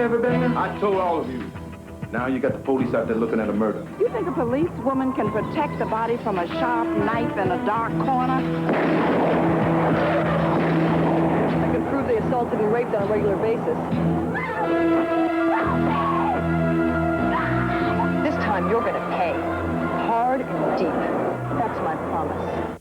never been there? I told all of you. Now you got the police out there looking at a murder. You think a policewoman can protect the body from a sharp knife in a dark corner? I can prove they assaulted and raped on a regular basis. This time you're gonna pay. Hard and deep. That's my promise.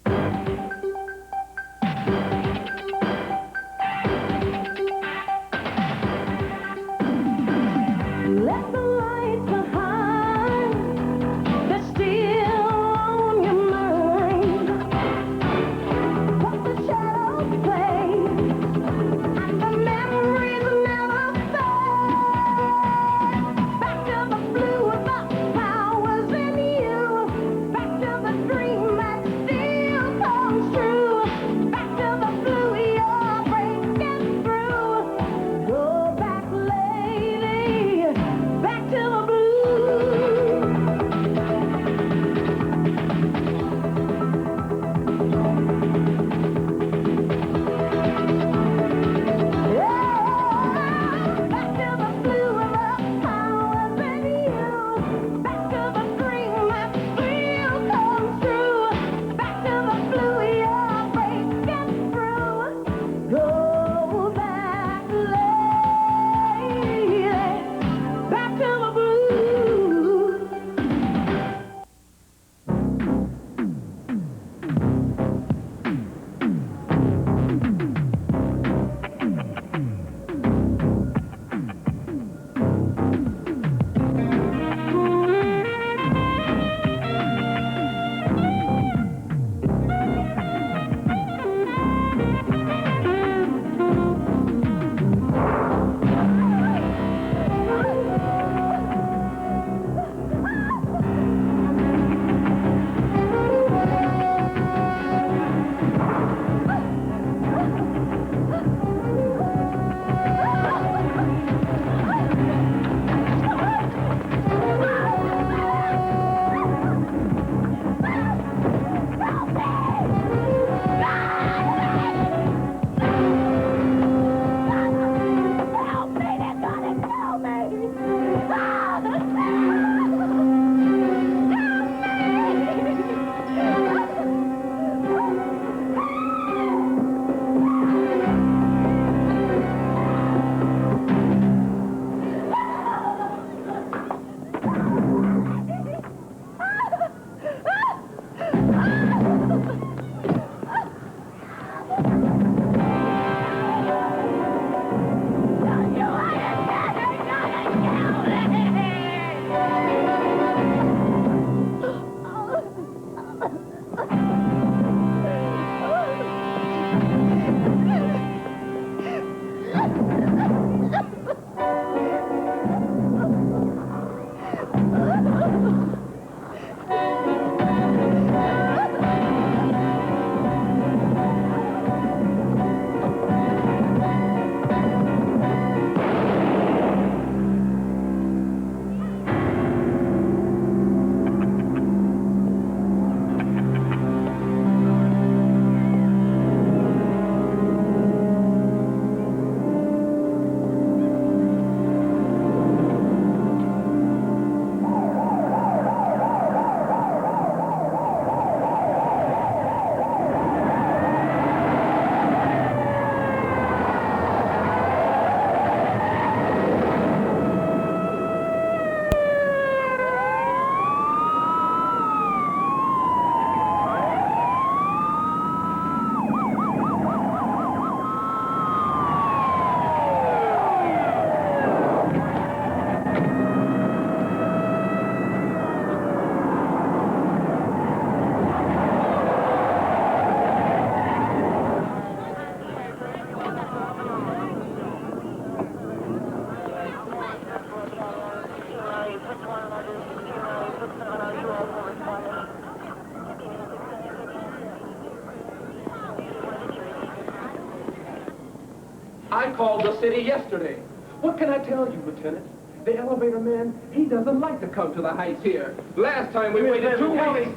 I called the city yesterday. What can I tell you, Lieutenant? The elevator man, he doesn't like to come to the heights here. Last time we waited 2 weeks.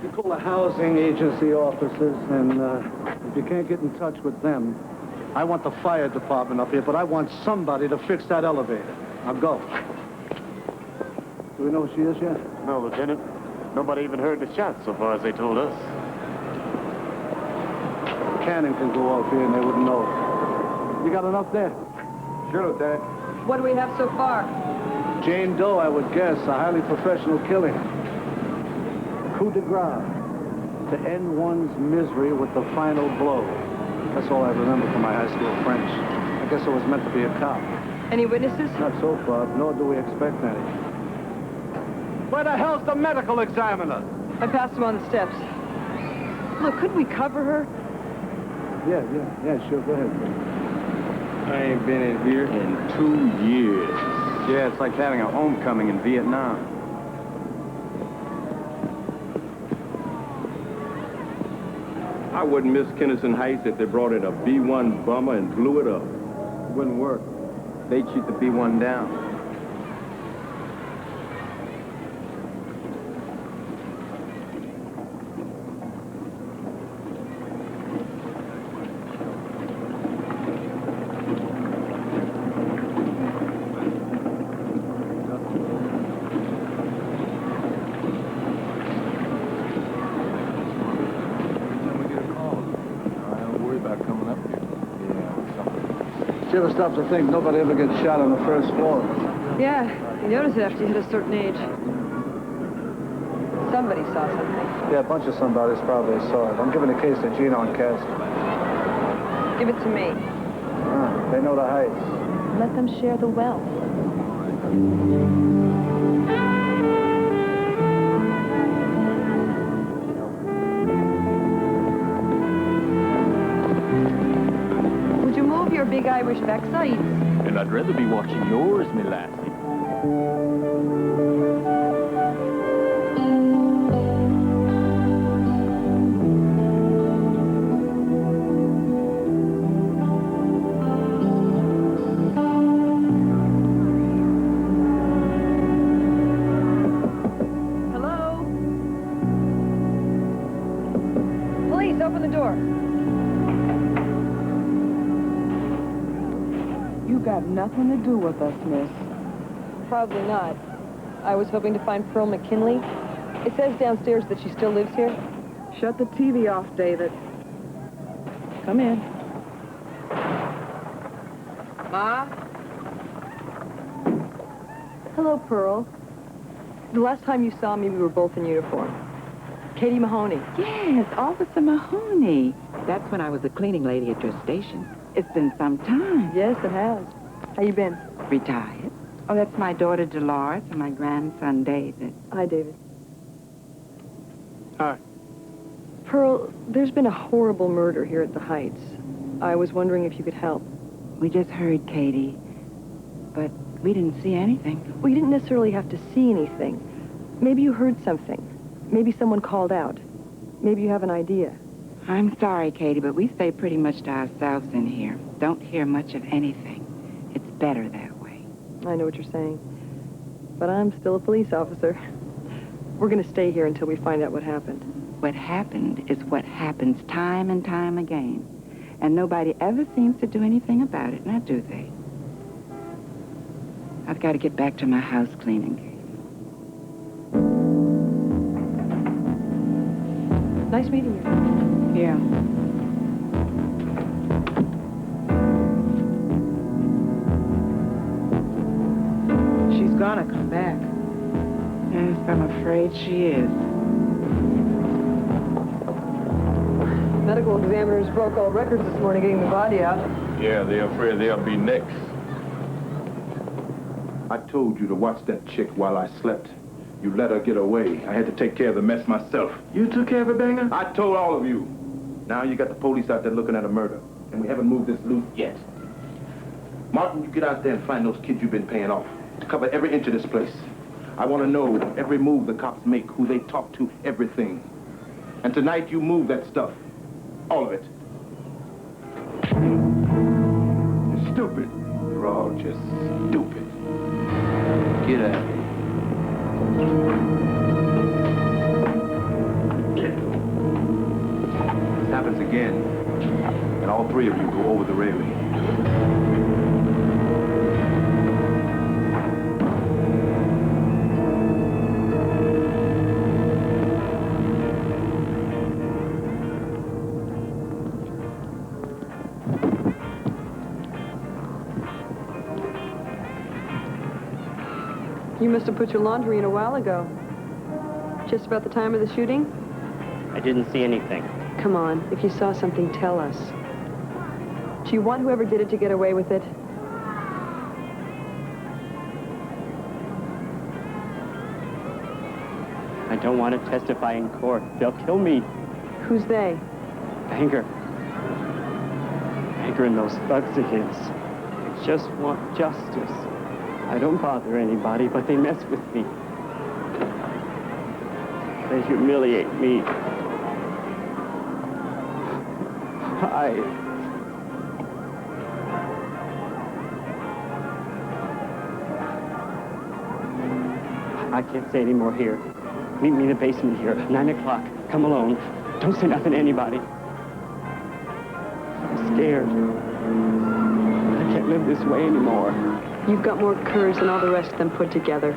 You call the housing agency officers, and if you can't get in touch with them, I want the fire department up here, but I want somebody to fix that elevator. Now go. Do we know who she is yet? No, Lieutenant. Nobody even heard the shots so far as they told us. Cannon can go off here and they wouldn't know. You got enough there? Sure, Lieutenant. What do we have so far? Jane Doe, I would guess. A highly professional killing. Coup de grace. To end one's misery with the final blow. That's all I remember from my high school French. I guess I was meant to be a cop. Any witnesses? Not so far, nor do we expect any. Where the hell's the medical examiner? I passed him on the steps. Look, couldn't we cover her? Yeah, sure, go ahead. I ain't been in here in 2 years. Yeah, it's like having a homecoming in Vietnam. I wouldn't miss Kennison Heights if they brought in a B-1 bomber and blew it up. It wouldn't work. They'd shoot the B-1 down. Did you ever stop to think nobody ever gets shot on the first floor? Yeah, you notice it after you hit a certain age. Somebody saw something. Yeah, a bunch of somebody's probably saw it. I'm giving the case to Gino and Cassie. Give it to me. They know the heights. Let them share the wealth. Would you move your big Irish backsides? And I'd rather be watching yours, me lassie. Hello? Police, open the door. You got nothing to do with us, miss. Probably not. I was hoping to find Pearl McKinley. It says downstairs that she still lives here. Shut the TV off, David. Come in. Ma? Hello, Pearl. The last time you saw me, we were both in uniform. Katie Mahoney. Yes, Officer Mahoney. That's when I was a cleaning lady at your station. It's been some time. Yes, it has. How you been? Retired. Oh, that's my daughter Dolores and my grandson David. Hi, David. Hi. Pearl, there's been a horrible murder here at the Heights. I was wondering if you could help. We just heard Katie, but we didn't see anything. Well, you didn't necessarily have to see anything. Maybe you heard something. Maybe someone called out. Maybe you have an idea. I'm sorry, Katie, but we stay pretty much to ourselves in here. Don't hear much of anything. It's better that way. I know what you're saying. But I'm still a police officer. We're going to stay here until we find out what happened. What happened is what happens time and time again. And nobody ever seems to do anything about it, now do they? I've got to get back to my house cleaning, Katie. Nice meeting you. Yeah. She's gonna come back. Yes, I'm afraid she is. Medical examiners broke all records this morning getting the body out. Yeah, they're afraid they'll be next. I told you to watch that chick while I slept. You let her get away. I had to take care of the mess myself. You took care of it, Banger? I told all of you. Now you got the police out there looking at a murder. And we haven't moved this loot yet. Martin, you get out there and find those kids you've been paying off. To cover every inch of this place. I want to know every move the cops make, who they talk to, everything. And tonight you move that stuff. All of it. You're stupid. You're all just stupid. Get out of here. This happens again. And all three of you go over the railing. You must have put your laundry in a while ago. Just about the time of the shooting? I didn't see anything. Come on, if you saw something, tell us. Do you want whoever did it to get away with it? I don't want to testify in court. They'll kill me. Who's they? Banger. Banger and those thugs of his. I just want justice. I don't bother anybody, but they mess with me. They humiliate me. I can't say any more here. Meet me in the basement here, 9 o'clock. Come alone. Don't say nothing to anybody. I'm scared. I can't live this way anymore. You've got more courage than all the rest of them put together.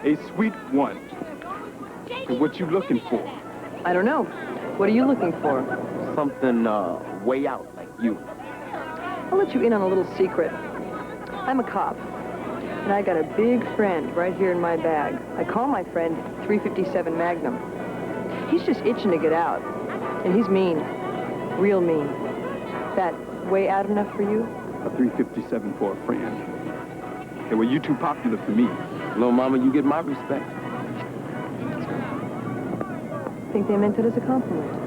A sweet one. And what you looking for? I don't know. What are you looking for? Something, way out like you. I'll let you in on a little secret. I'm a cop. And I got a big friend right here in my bag. I call my friend 357 Magnum. He's just itching to get out. And he's mean. Real mean. That way out enough for you? A 357 for a friend. Hey, well, you too popular for me. Little mama, you get my respect. I think they meant it as a compliment.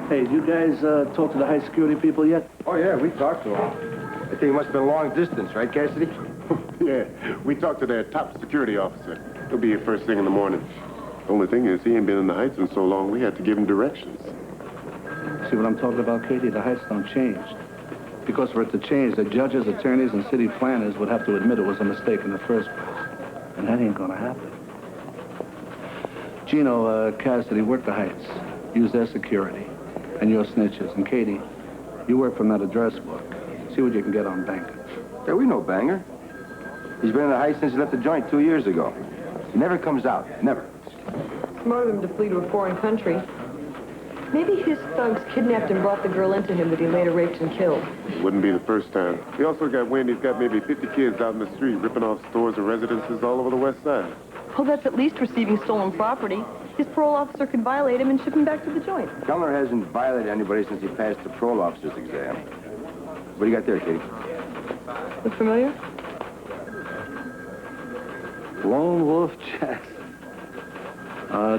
Hey, did you guys talk to the high security people yet? Oh, yeah, we talked to them. I think it must have been long distance, right, Cassidy? Yeah, we talked to their top security officer. He'll be here first thing in the morning. The only thing is, he ain't been in the Heights in so long, we had to give him directions. See what I'm talking about, Katie? The Heights don't change. Because for it to change, the judges, attorneys, and city planners would have to admit it was a mistake in the first place. And that ain't gonna happen. Gino, Cassidy, work the Heights. Use their security. And your snitches. And Katie, you work from that address book. See what you can get on Banger. Yeah, we know Banger. He's been in the Heights since he left the joint 2 years ago. He never comes out. Never. Smart of him to flee to a foreign country. Maybe his thugs kidnapped and brought the girl into him that he later raped and killed. Wouldn't be the first time. He also got wind he's got maybe 50 kids out in the street ripping off stores and residences all over the west side. Well, that's at least receiving stolen property. His parole officer could violate him and ship him back to the joint. Kellner hasn't violated anybody since he passed the parole officer's exam. What do you got there, Katie? Look familiar? Lone Wolf Jackson.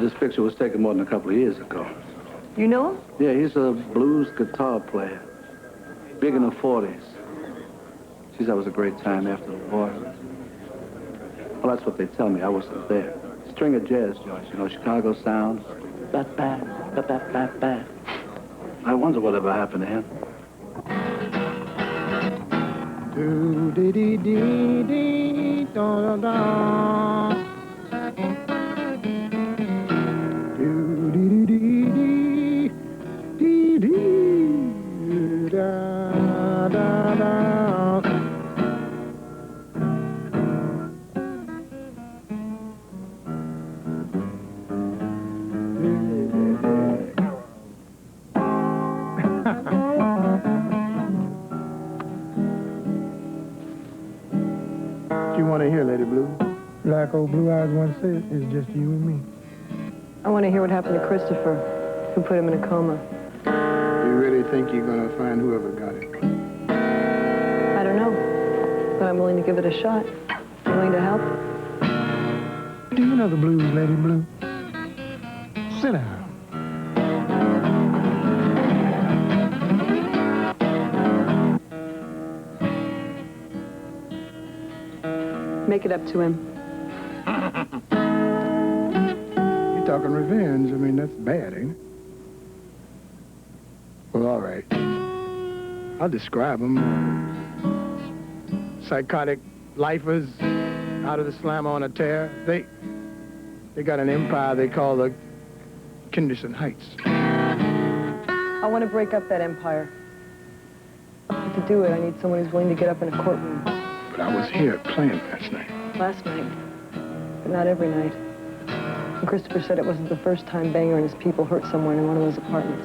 This picture was taken more than a couple of years ago. You know him? Yeah, he's a blues guitar player. Big in the 40s. Geez, that was a great time after the war. Well, that's what they tell me. I wasn't there. String of jazz joints, you know, Chicago sounds. Bat. I wonder whatever happened to him. What you want to hear, Lady Blue? Like old Blue Eyes once said, it's just you and me. I want to hear what happened to Christopher, who put him in a coma. You really think you're going to find whoever got it? I don't know, but I'm willing to give it a shot. You willing to help? Do you know the blues, Lady Blue? Sit down. Make it up to him. You're talking revenge. I mean, that's bad, ain't it? Well, all right. I'll describe them. Psychotic lifers out of the slammer on a tear. They got an empire they call the Kinderson Heights. I want to break up that empire. But to do it, I need someone who's willing to get up in a courtroom. But I was here playing last night. Last night, but not every night. And Christopher said it wasn't the first time Banger and his people hurt someone in one of those apartments.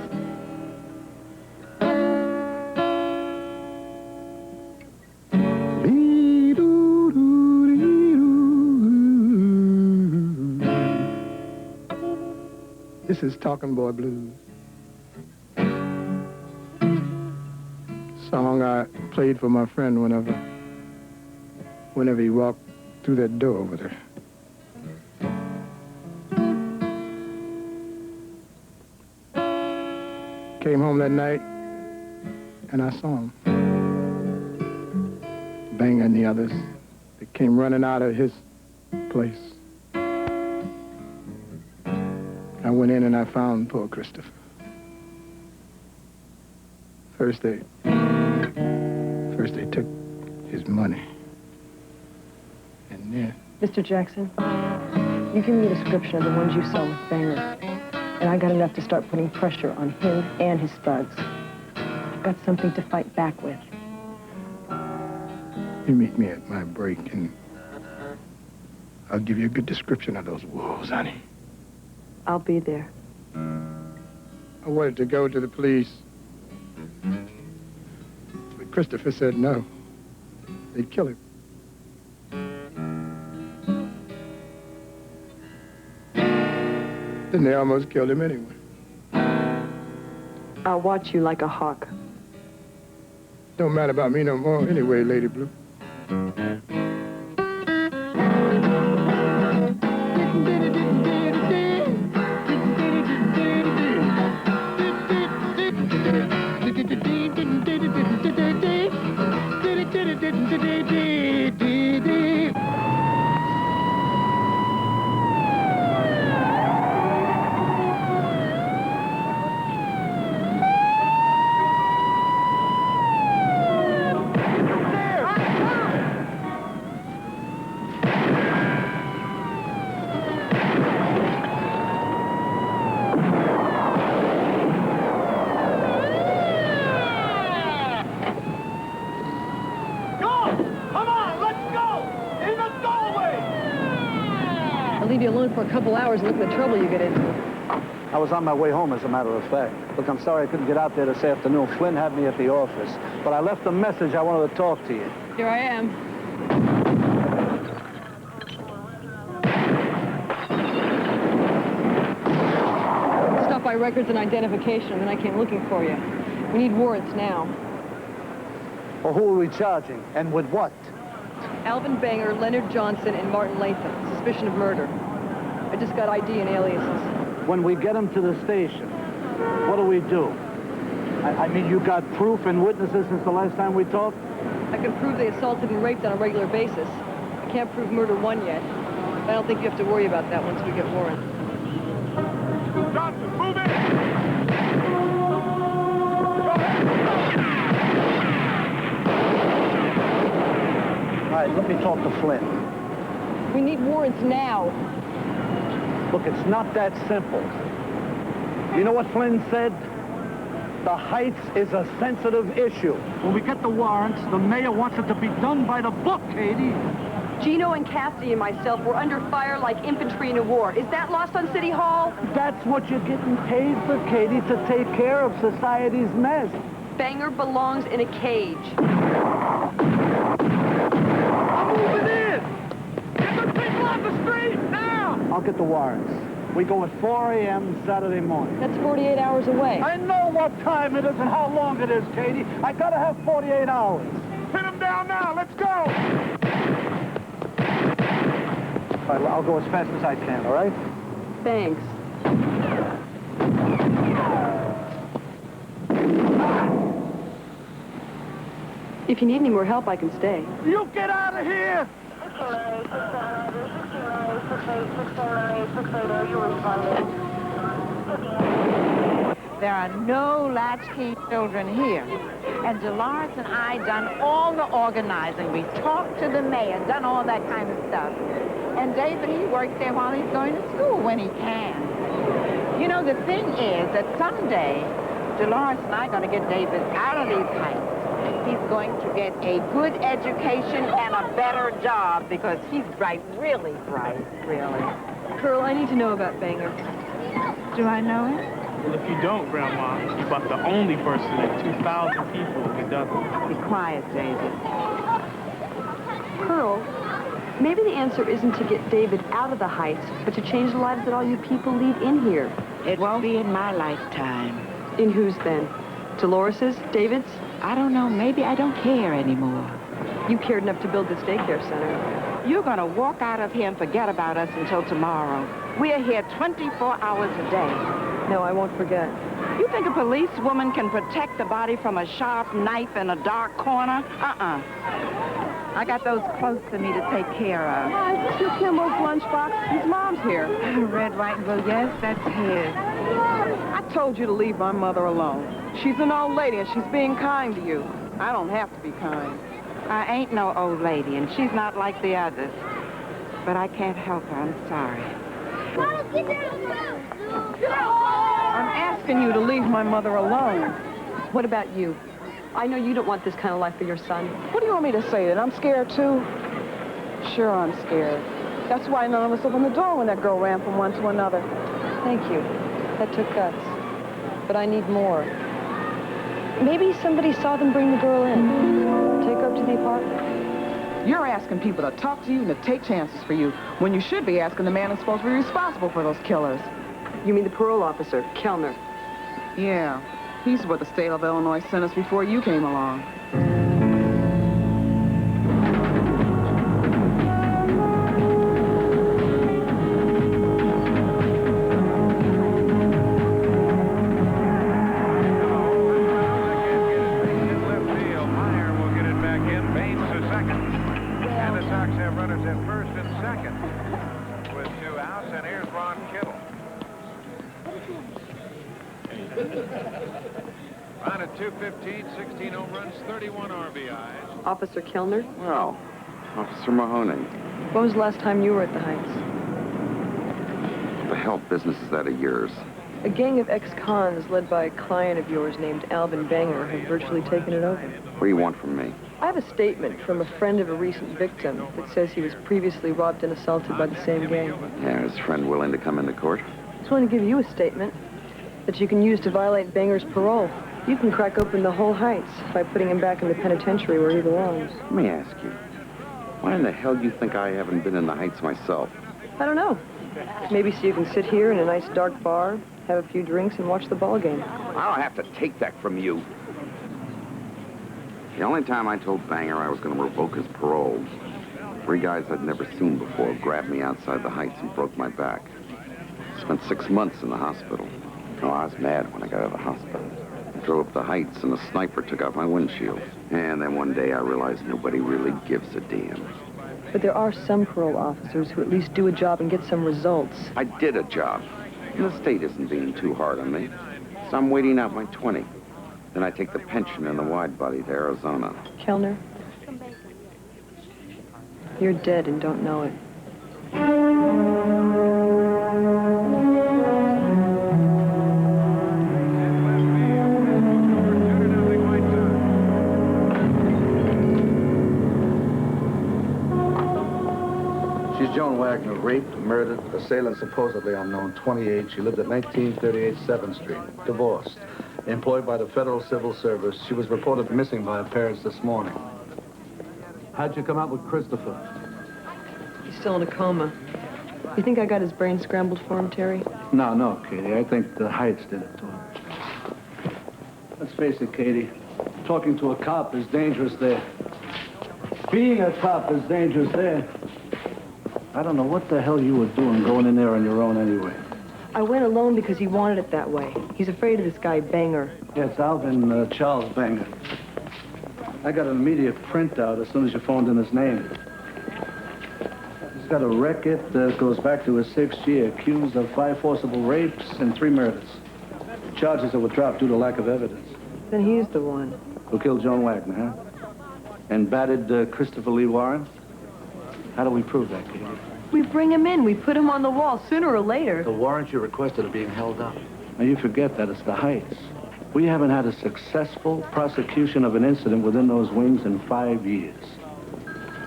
This is Talking Boy Blues. Song I played for my friend whenever he walked through that door over there. Came home that night, and I saw him. Banger and the others. They came running out of his place. I went in and I found poor Christopher. First they took his money. And then... Mr. Jackson, you give me a description of the ones you saw with Banger, and I got enough to start putting pressure on him and his thugs. I've got something to fight back with. You meet me at my break, and I'll give you a good description of those wolves, honey. I'll be there. I wanted to go to the police, but Christopher said no. They'd kill him. Then they almost killed him anyway. I'll watch you like a hawk. Don't matter about me no more anyway, Lady Blue. Leave you alone for a couple hours and look at the trouble you get into. I was on my way home, as a matter of fact. Look, I'm sorry I couldn't get out there this afternoon. Flynn had me at the office. But I left a message. I wanted to talk to you. Here I am. records and identification, and then I came looking for you. We need warrants now. Well, who are we charging? And with what? Alvin Banger, Leonard Johnson, and Martin Latham. Suspicion of murder. I just got ID and aliases. When we get them to the station, what do we do? I mean, you got proof and witnesses since the last time we talked? I can prove they assaulted and raped on a regular basis. I can't prove murder one yet. But I don't think you have to worry about that once we get warrants. Johnson, move in! All right, let me talk to Flynn. We need warrants now. Look, it's not that simple. You know what Flynn said? The Heights is a sensitive issue. When we get the warrants, the mayor wants it to be done by the book, Katie. Gino and Cassidy and myself were under fire like infantry in a war. Is that lost on City Hall? That's what you're getting paid for, Katie, to take care of society's mess. Banger belongs in a cage. I'm moving in! Get the people off the street, now! I'll get the warrants. We go at 4 a.m. Saturday morning. That's 48 hours away. I know what time it is and how long it is, Katie. I gotta have 48 hours. Pin him down now, let's go! All right, I'll go as fast as I can, all right? Thanks. If you need any more help, I can stay. You get out of here! There are no latchkey children here. And Dolores and I done all the organizing. We talked to the mayor, done all that kind of stuff. And David, he works there while he's going to school when he can. You know, the thing is that someday, Dolores and I are going to get David out of these heights. He's going to get a good education and a better job because he's bright, really bright, really. Pearl, I need to know about Banger. Do I know him? Well, if you don't, Grandma, you're about the only person in 2,000 people who doesn't. Be quiet, David. Pearl, maybe the answer isn't to get David out of the Heights, but to change the lives that all you people lead in here. It won't be in my lifetime. In whose then? Dolores's? David's? I don't know. Maybe I don't care anymore. You cared enough to build this daycare center. You're going to walk out of here and forget about us until tomorrow. We are here 24 hours a day. No, I won't forget. You think a policewoman can protect the body from a sharp knife in a dark corner? I got those close to me to take care of. Hi, is this Miss Kimball's lunchbox? His mom's here. Red, white, and blue. Yes, that's his. I told you to leave my mother alone. She's an old lady, and she's being kind to you. I don't have to be kind. I ain't no old lady, and she's not like the others. But I can't help her. I'm sorry. I'm asking you to leave my mother alone. What about you? I know you don't want this kind of life for your son. What do you want me to say, that I'm scared too? Sure, I'm scared. That's why none of us opened the door when that girl ran from one to another. Thank you. That took guts. But I need more. Maybe somebody saw them bring the girl in. Take her up to the apartment. You're asking people to talk to you and to take chances for you, when you should be asking the man who's supposed to be responsible for those killers. You mean the parole officer, Kellner? Yeah. He's what the state of Illinois sent us before you came along. Round at 2:15, 16 home runs, 31 RBIs. Officer Kellner? Well, Officer Mahoney. When was the last time you were at the Heights? The health business is that of yours. A gang of ex-cons led by a client of yours named Alvin Banger have virtually taken it over. What do you want from me? I have a statement from a friend of a recent victim that says he was previously robbed and assaulted by the same gang. Yeah, is friend willing to come into court? I just want to give you a statement that you can use to violate Banger's parole. You can crack open the whole Heights by putting him back in the penitentiary where he belongs. Let me ask you, why in the hell do you think I haven't been in the Heights myself? I don't know. Maybe so you can sit here in a nice dark bar, have a few drinks, and watch the ball game. I don't have to take that from you. The only time I told Banger I was going to revoke his parole, 3 guys I'd never seen before grabbed me outside the Heights and broke my back. Spent 6 months in the hospital. Oh, I was mad when I got out of the hospital. I drove up the Heights and a sniper took out my windshield. And then one day I realized nobody really gives a damn. But there are some parole officers who at least do a job and get some results. I did a job. And the state isn't being too hard on me. So I'm waiting out my 20. Then I take the pension in the wide body to Arizona. Kellner, you're dead and don't know it. She's Joan Wagner, raped, murdered, assailant supposedly unknown, 28. She lived at 1938 7th Street, divorced. Employed by the Federal Civil Service, she was reported missing by her parents this morning. How'd you come out with Christopher? He's still in a coma. You think I got his brain scrambled for him, Terry? No, Katie. I think the Heights did it to him. Let's face it, Katie. Talking to a cop is dangerous there. Being a cop is dangerous there. I don't know what the hell you were doing going in there on your own anyway. I went alone because he wanted it that way. He's afraid of this guy, Banger. Yes, Alvin Charles Banger. I got an immediate printout as soon as you phoned in his name. He's got a record that goes back to his 6th year, accused of 5 forcible rapes and 3 murders. Charges that were dropped due to lack of evidence. Then he's the one. Who killed Joan Wagner, huh? And batted Christopher Lee Warren? How do we prove that, Katie? We bring him in. We put him on the wall sooner or later. The warrants you requested are being held up. Now, you forget that it's the Heights. We haven't had a successful prosecution of an incident within those wings in 5 years.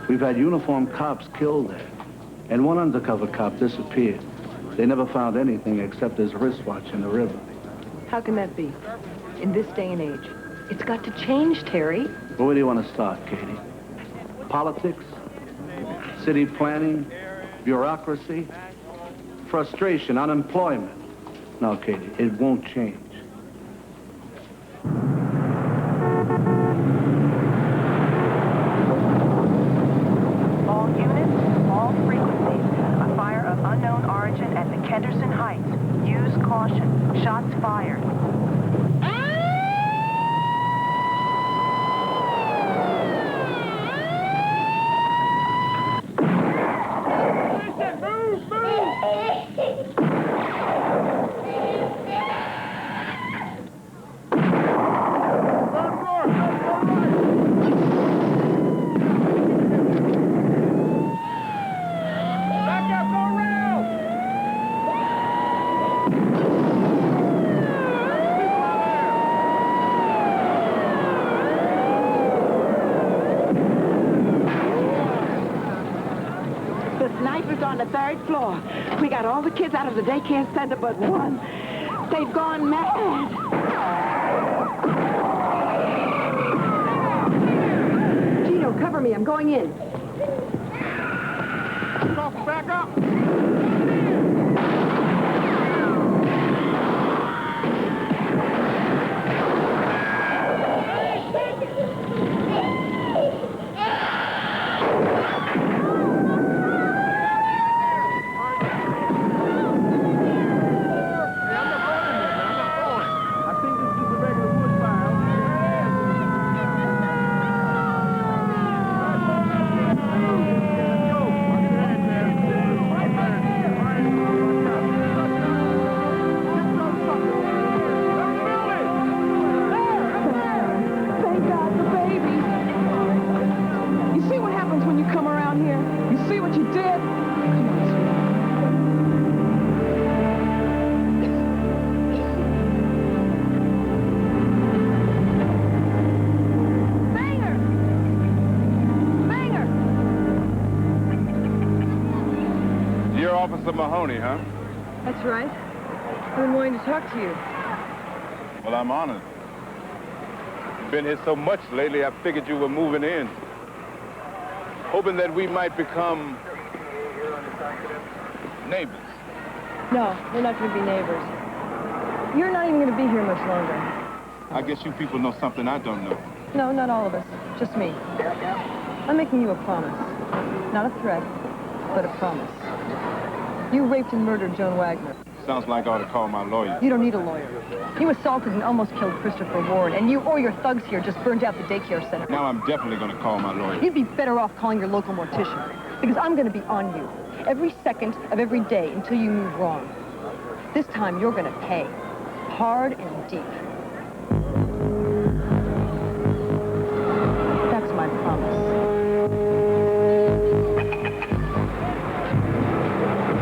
We've had uniformed cops killed there, and 1 undercover cop disappeared. They never found anything except his wristwatch in the river. How can that be? In this day and age. It's got to change, Terry. Well, where do you want to start, Katie? Politics? City planning? Bureaucracy? Frustration? Unemployment? No, Katie, it won't change. All units, all frequencies. A fire of unknown origin at the Kenderson Heights. Use caution. Shots fired. On the 3rd floor. We got all the kids out of the daycare center but 1. They've gone mad. Gino, cover me. I'm going in. Back up! Officer Mahoney, huh? That's right. I've been wanting to talk to you. Well, I'm honored. You've been here so much lately, I figured you were moving in. Hoping that we might become neighbors. No, we're not going to be neighbors. You're not even going to be here much longer. I guess you people know something I don't know. No, not all of us. Just me. I'm making you a promise. Not a threat, but a promise. You raped and murdered Joan Wagner. Sounds like I ought to call my lawyer. You don't need a lawyer. You assaulted and almost killed Christopher Ward, and you or your thugs here just burned out the daycare center. Now I'm definitely going to call my lawyer. You'd be better off calling your local mortician, because I'm going to be on you every second of every day until you move wrong. This time, you're going to pay. Hard and deep. That's my promise.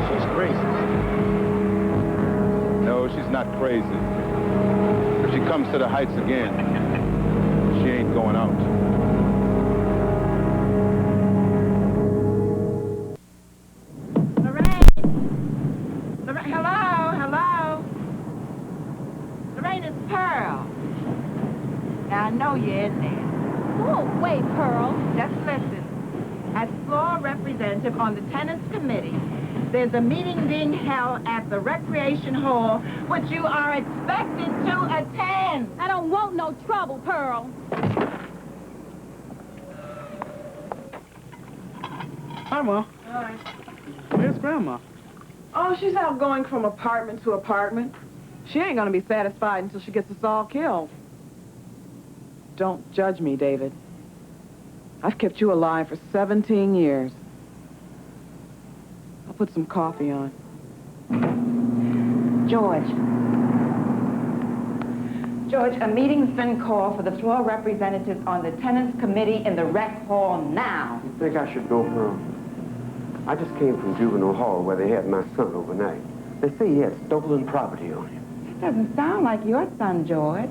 She's crazy. No, she's not crazy. If she comes to the Heights again, she ain't going out. Hello? Lorraine, it's Pearl. Now, I know you're in there. Oh, wait, Pearl. Just listen. As floor representative on the tenants committee, there's a meeting being held at the recreation hall, which you are expected to attend. I don't want no trouble, Pearl. Hi, Ma. Hi. Where's Grandma? Oh, she's out going from apartment to apartment. She ain't gonna be satisfied until she gets us all killed. Don't judge me, David. I've kept you alive for 17 years. I'll put some coffee on. George, a meeting's been called for the floor representatives on the tenants committee in the rec hall now. You think I should go, Pearl? I just came from juvenile hall where they had my son overnight. They say he had stolen property on him. That doesn't sound like your son, George.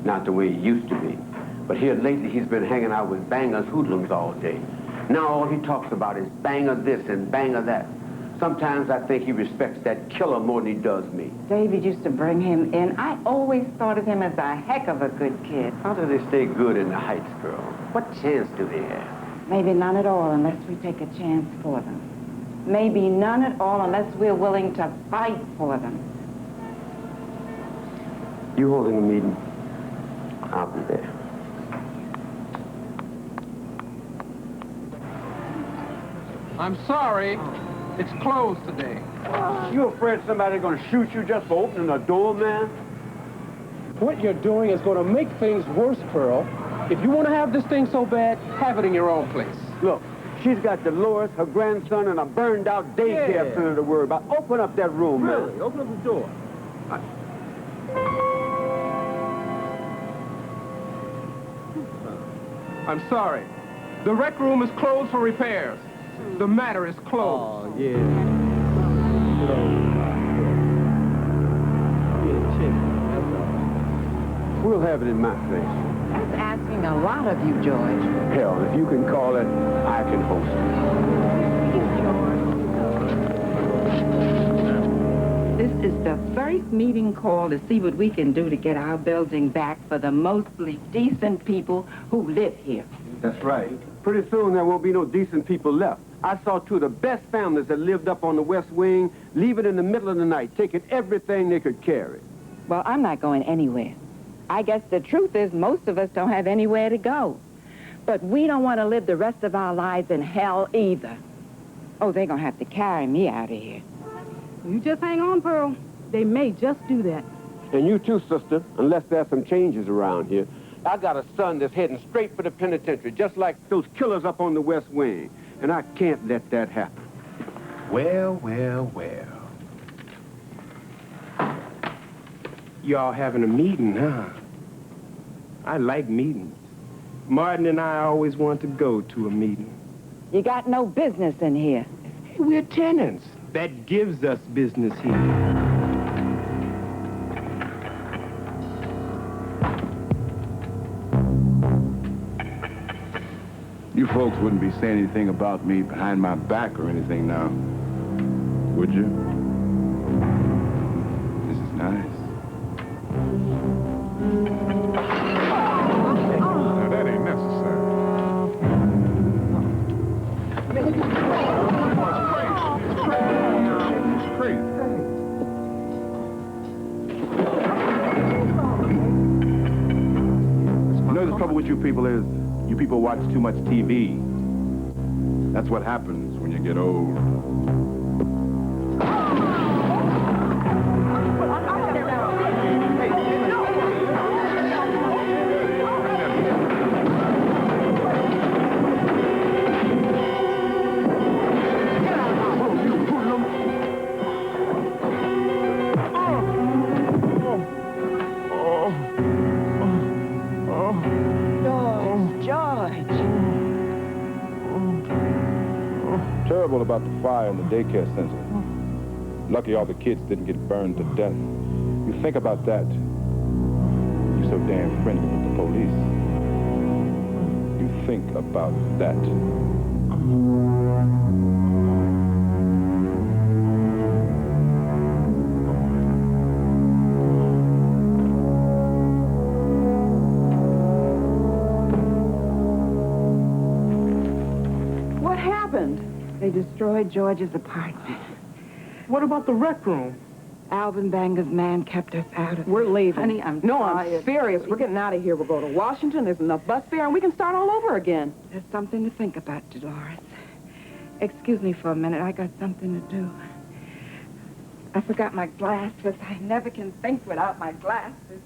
Not the way he used to be. But here lately he's been hanging out with bangers, hoodlums all day. Now all he talks about is banger this and banger that. Sometimes I think he respects that killer more than he does me. David used to bring him in. I always thought of him as a heck of a good kid. How do they stay good in the Heights, girl? What chance do they have? Maybe none at all unless we take a chance for them. Maybe none at all unless we're willing to fight for them. You holding a meeting? I'll be there. I'm sorry. It's closed today. You afraid somebody's gonna shoot you just for opening a door, man? What you're doing is going to make things worse, Pearl. If you want to have this thing so bad, have it in your own place. Look, she's got Dolores, her grandson, and a burned-out daycare center to worry about. Open up that room, man. Really? Open up the door. I'm sorry. The rec room is closed for repairs. The matter is closed. Oh, yeah. We'll have it in my place. That's asking a lot of you, George. Hell, if you can call it, I can host it. This is the first meeting call to see what we can do to get our building back for the mostly decent people who live here. That's right. Pretty soon there won't be no decent people left. I saw two of the best families that lived up on the West Wing leave it in the middle of the night, taking everything they could carry. Well, I'm not going anywhere. I guess the truth is most of us don't have anywhere to go. But we don't want to live the rest of our lives in hell either. Oh, they're going to have to carry me out of here. You just hang on, Pearl. They may just do that. And you too, sister, unless there's some changes around here. I got a son that's heading straight for the penitentiary, just like those killers up on the West Wing. And I can't let that happen. Well. Y'all having a meeting, huh? I like meetings. Martin and I always want to go to a meeting. You got no business in here. Hey, we're tenants. That gives us business here. You folks wouldn't be saying anything about me behind my back or anything now, would you? This is nice. Now, that ain't necessary. It's crazy. with you people is, you people watch too much TV. That's what happens when you get old. Terrible about the fire in the daycare center. Lucky all the kids didn't get burned to death. You think about that. You're so damn friendly with the police. You think about that. What happened? They destroyed George's apartment. What about the rec room? Alvin Banger's man kept us out of it. We're leaving. Honey, I'm No, tired. I'm serious. We're getting out of here. We'll go to Washington. There's enough bus fare, and we can start all over again. There's something to think about, Dolores. Excuse me for a minute. I got something to do. I forgot my glasses. I never can think without my glasses.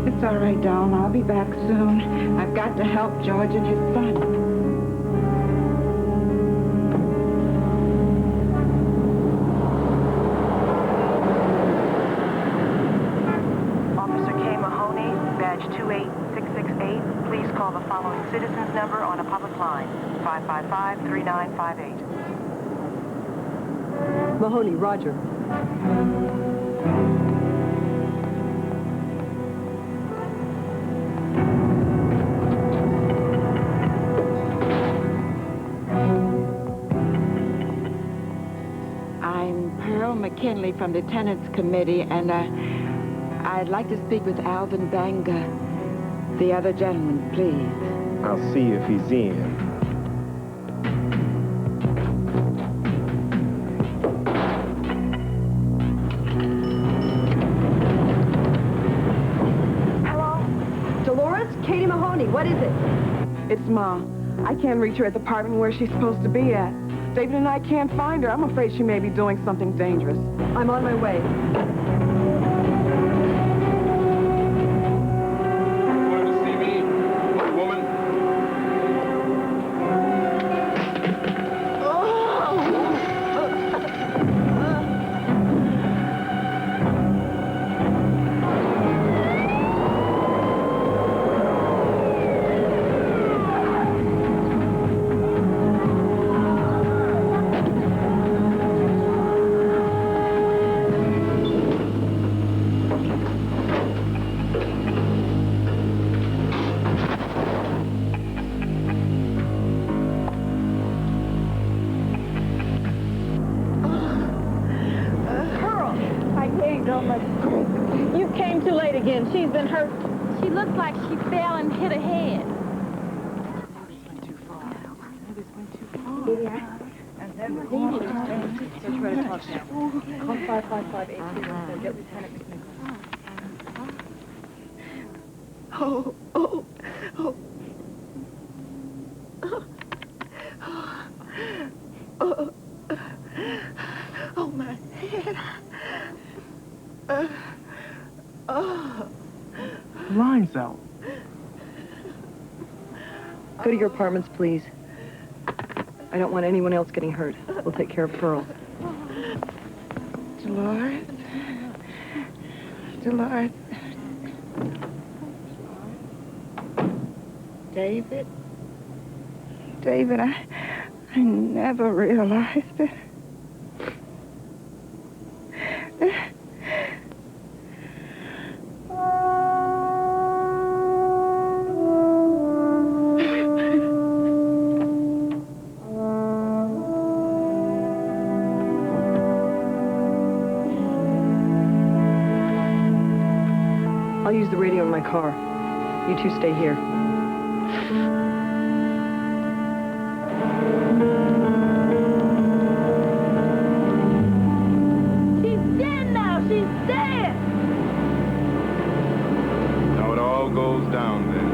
It's all right, Dawn. I'll be back soon. I've got to help George and his son. Officer K. Mahoney, badge 28668. Please call the following citizen's number on a public line, 555-3958. Mahoney, Roger. McKinley from the Tenants Committee, and I'd like to speak with Alvin Banger. The other gentleman, please. I'll see if he's in. Hello? Dolores? Katie Mahoney, what is it? It's Ma. I can't reach her at the apartment where she's supposed to be at. David and I can't find her. I'm afraid she may be doing something dangerous. I'm on my way. Wanted to see me, little woman? You came too late again. She's been hurt. She looks like she fell and hit her head. Call 555-8314. Get Lieutenant McNichols. Oh. Oh, my head. Line's out. Go to your apartments, please. I don't want anyone else getting hurt. We'll take care of Pearl. Dolores. David, I never realized it. I'll use the radio in my car. You two stay here. She's dead now. She's dead. Now it all goes down there.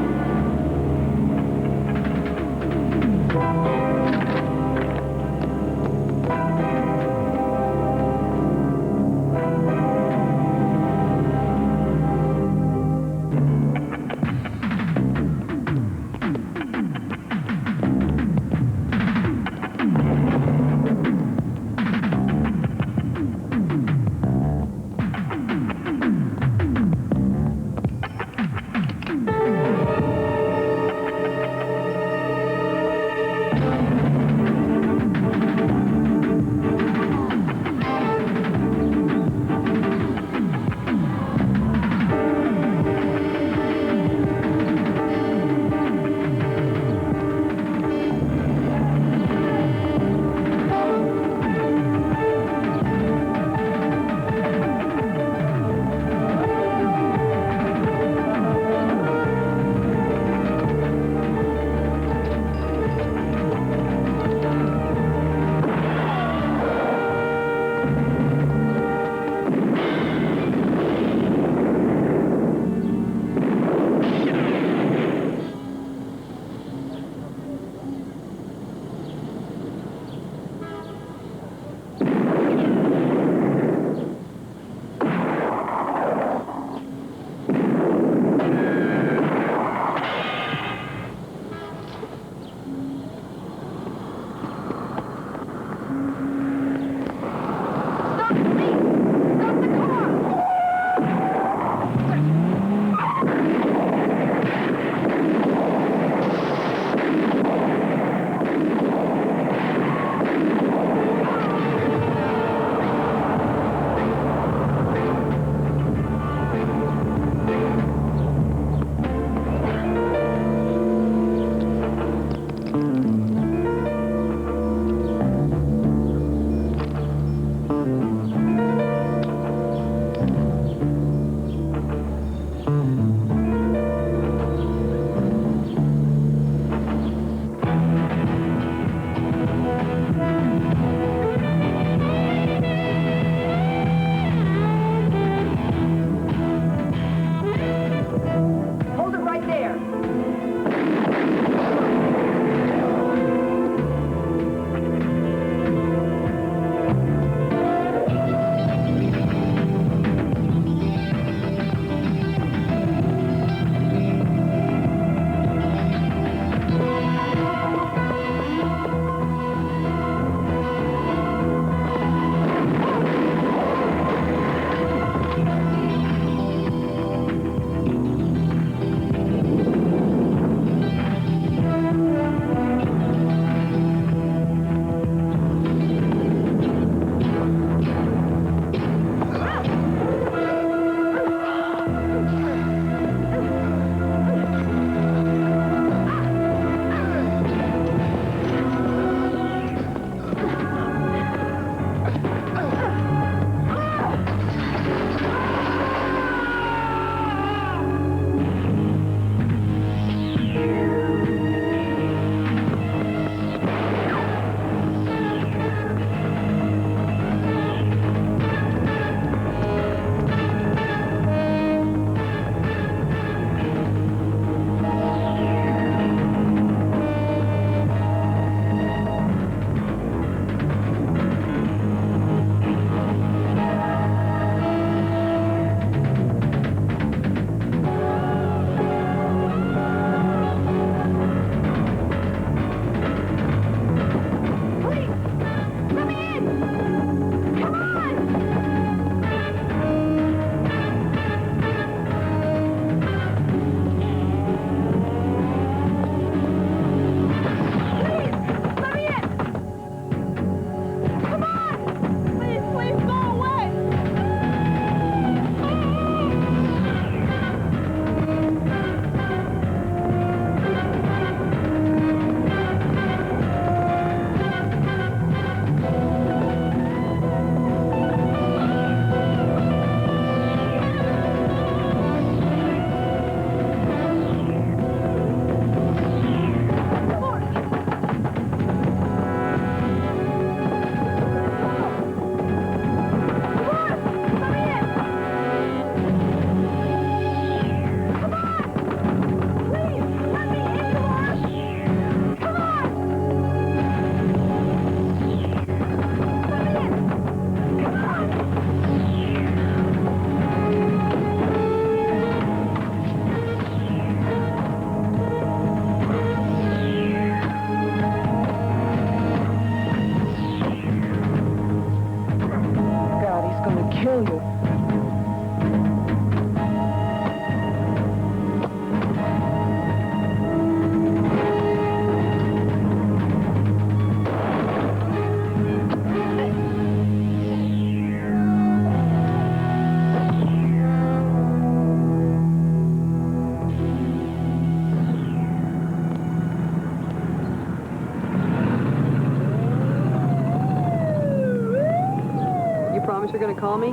are going to call me?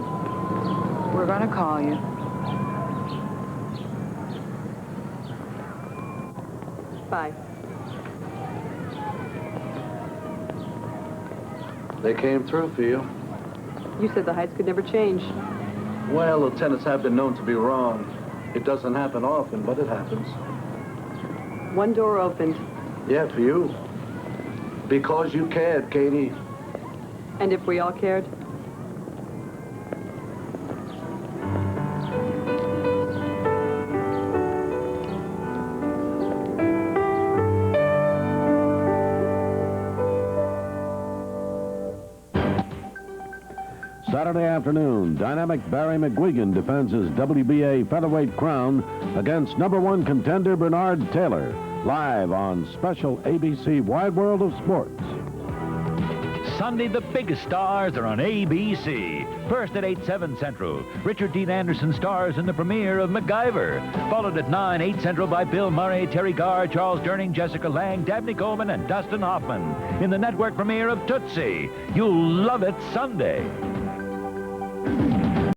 We're going to call you. Bye. They came through for you. You said the Heights could never change. Well, lieutenants have been known to be wrong. It doesn't happen often, but it happens. One door opened. Yeah, for you. Because you cared, Katie. And if we all cared? Saturday afternoon, dynamic Barry McGuigan defends his WBA featherweight crown against #1 contender Bernard Taylor, live on special ABC Wide World of Sports. Sunday, the biggest stars are on ABC. First at 8/7 Central, Richard Dean Anderson stars in the premiere of MacGyver. Followed at 9/8 Central by Bill Murray, Terry Garr, Charles Durning, Jessica Lange, Dabney Coleman, and Dustin Hoffman in the network premiere of Tootsie. You'll love it Sunday.